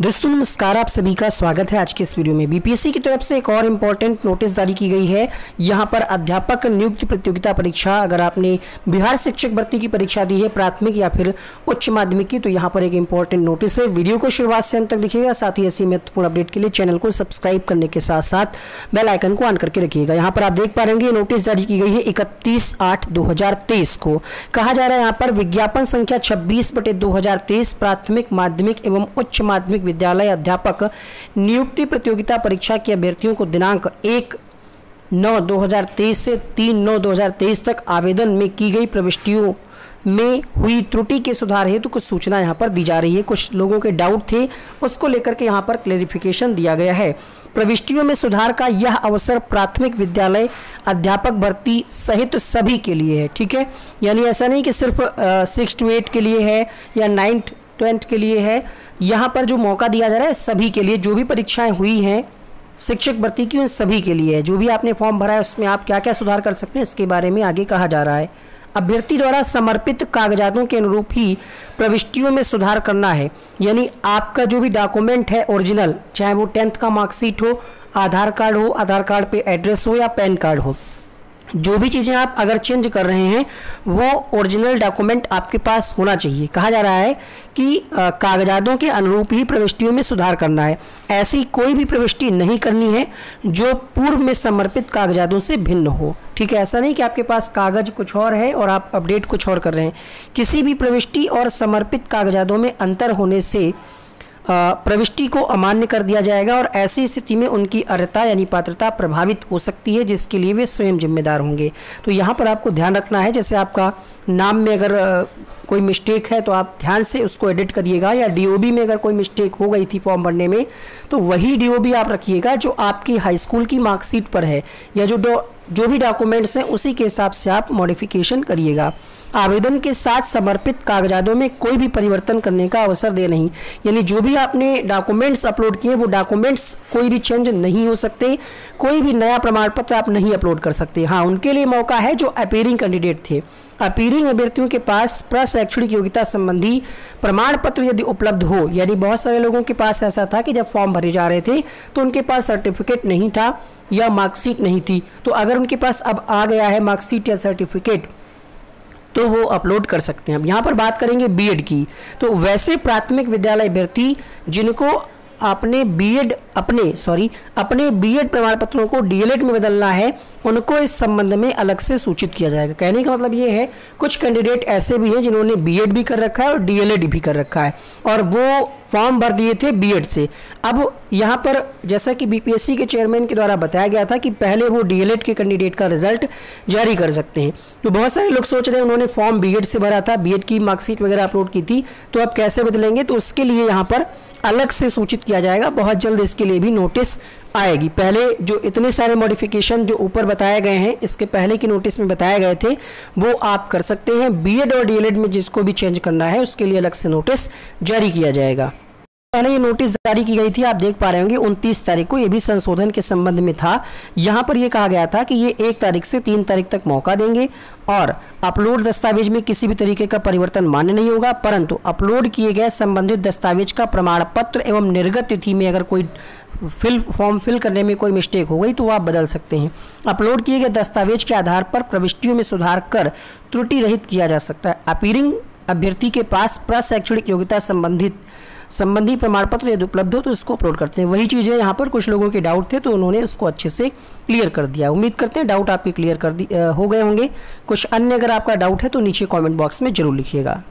दोस्तों नमस्कार, आप सभी का स्वागत है आज के इस वीडियो में। बीपीएससी की तरफ से एक और इम्पॉर्टेंट नोटिस जारी की गई है। यहाँ पर अध्यापक नियुक्ति प्रतियोगिता परीक्षा, अगर आपने बिहार शिक्षक भर्ती की परीक्षा दी है प्राथमिक या फिर उच्च माध्यमिक की, तो यहाँ पर एक इम्पॉर्टेंट नोटिस है। वीडियो को शुरुआत से अंत तक देखिएगा, साथ ही ऐसी महत्वपूर्ण अपडेट के लिए चैनल को सब्सक्राइब करने के साथ साथ बेल आइकन को ऑन करके रखिएगा। यहाँ पर आप देख पा रहे हैं नोटिस जारी की गई है 31/8/2023 को। कहा जा रहा है यहाँ पर विज्ञापन संख्या 26/2023 प्राथमिक माध्यमिक एवं उच्च माध्यमिक विद्यालय अध्यापक नियुक्ति प्रतियोगिता परीक्षा के अभ्यर्थियों को दिनांक 1/9/2023 से 3/9/2023 तक आवेदन में की गई प्रविष्टियों में हुई त्रुटि के सुधार हेतु कुछ सूचना यहाँ पर दी जा रही है। कुछ लोगों के डाउट थे, उसको लेकर के यहाँ पर क्लेरिफिकेशन दिया गया है। प्रविष्टियों में सुधार का यह अवसर प्राथमिक विद्यालय अध्यापक भर्ती सहित सभी के लिए है। ठीक है, यानी ऐसा नहीं कि सिर्फ 6 to 8 के लिए है या 9th 12th के लिए है। यहाँ पर जो मौका दिया जा रहा है सभी के लिए, जो भी परीक्षाएं हुई हैं शिक्षक भर्ती की उन सभी के लिए है। जो भी आपने फॉर्म भरा है उसमें आप क्या क्या सुधार कर सकते हैं इसके बारे में आगे कहा जा रहा है। अभ्यर्थी द्वारा समर्पित कागजातों के अनुरूप ही प्रविष्टियों में सुधार करना है। यानी आपका जो भी डॉक्यूमेंट है ओरिजिनल, चाहे वो 10th का मार्कशीट हो, आधार कार्ड हो, आधार कार्ड पे एड्रेस हो या पैन कार्ड हो, जो भी चीज़ें आप अगर चेंज कर रहे हैं वो ओरिजिनल डॉक्यूमेंट आपके पास होना चाहिए। कहा जा रहा है कि कागजातों के अनुरूप ही प्रविष्टियों में सुधार करना है। ऐसी कोई भी प्रविष्टि नहीं करनी है जो पूर्व में समर्पित कागजातों से भिन्न हो। ठीक है, ऐसा नहीं कि आपके पास कागज कुछ और है और आप अपडेट कुछ और कर रहे हैं। किसी भी प्रविष्टि और समर्पित कागजातों में अंतर होने से प्रविष्टि को अमान्य कर दिया जाएगा और ऐसी स्थिति में उनकी अर्हता यानी पात्रता प्रभावित हो सकती है, जिसके लिए वे स्वयं जिम्मेदार होंगे। तो यहाँ पर आपको ध्यान रखना है, जैसे आपका नाम में अगर कोई मिस्टेक है तो आप ध्यान से उसको एडिट करिएगा, या डीओबी में अगर कोई मिस्टेक हो गई थी फॉर्म भरने में तो वही डीओबी आप रखिएगा जो आपकी हाई स्कूल की मार्कशीट पर है, या जो भी डॉक्यूमेंट्स हैं उसी के हिसाब से आप मॉडिफिकेशन करिएगा। आवेदन के साथ समर्पित कागजातों में कोई भी परिवर्तन करने का अवसर दे नहीं, यानी जो भी आपने डॉक्यूमेंट्स अपलोड किए वो डॉक्यूमेंट्स कोई भी चेंज नहीं हो सकते, कोई भी नया प्रमाण पत्र आप नहीं अपलोड कर सकते। हाँ, उनके लिए मौका है जो अपीयरिंग कैंडिडेट थे। अपीयरिंग अभ्यर्थियों के पास प्रशैक्षणिक योग्यता संबंधी प्रमाण पत्र यदि उपलब्ध हो, यानी बहुत सारे लोगों के पास ऐसा था कि जब फॉर्म भरे जा रहे थे तो उनके पास सर्टिफिकेट नहीं था या मार्कशीट नहीं थी, तो अगर उनके पास अब आ गया है मार्कशीट या सर्टिफिकेट तो वो अपलोड कर सकते हैं। अब यहाँ पर बात करेंगे बीएड की, तो वैसे प्राथमिक विद्यालय अभ्यर्थी जिनको अपने बीएड प्रमाण पत्रों को डीएलएड में बदलना है उनको इस संबंध में अलग से सूचित किया जाएगा। कहने का मतलब ये है कुछ कैंडिडेट ऐसे भी हैं जिन्होंने बीएड भी कर रखा है और डीएलएड भी कर रखा है और वो फॉर्म भर दिए थे बीएड से। अब यहाँ पर जैसा कि बीपीएससी के चेयरमैन के द्वारा बताया गया था कि पहले वो डीएलएड के कैंडिडेट का रिजल्ट जारी कर सकते हैं। तो बहुत सारे लोग सोच रहे हैं उन्होंने फॉर्म बीएड से भरा था, बीएड की मार्कशीट वगैरह अपलोड की थी, तो अब कैसे बदलेंगे, तो उसके लिए यहाँ पर अलग से सूचित किया जाएगा। बहुत जल्द इसके लिए भी नोटिस आएगी। पहले जो इतने सारे मॉडिफिकेशन जो ऊपर बताए गए हैं इसके पहले की नोटिस में बताए गए थे वो आप कर सकते हैं। बीएड और डीएलएड में जिसको भी चेंज करना है उसके लिए अलग से नोटिस जारी किया जाएगा। पहले ये नोटिस जारी की गई थी, आप देख पा रहे होंगे 29 तारीख को, ये भी संशोधन के संबंध में था। यहाँ पर ये कहा गया था कि ये 1 तारीख से 3 तारीख तक मौका देंगे और अपलोड दस्तावेज में किसी भी तरीके का परिवर्तन मान्य नहीं होगा, परंतु अपलोड किए गए संबंधित दस्तावेज का प्रमाण पत्र एवं निर्गत तिथि में अगर कोई फॉर्म फिल करने में कोई मिस्टेक हो गई तो आप बदल सकते हैं। अपलोड किए गए दस्तावेज के आधार पर प्रविष्टियों में सुधार कर त्रुटि रहित किया जा सकता है। अपीयरिंग अभ्यर्थी के पास प्रशैक्षणिक योग्यता संबंधी प्रमाण पत्र यदि उपलब्ध हो तो इसको अपलोड करते हैं। वही चीज़ें यहाँ पर कुछ लोगों के डाउट थे तो उन्होंने उसको अच्छे से क्लियर कर दिया। उम्मीद करते हैं डाउट आपके क्लियर हो गए होंगे। कुछ अन्य अगर आपका डाउट है तो नीचे कमेंट बॉक्स में जरूर लिखिएगा।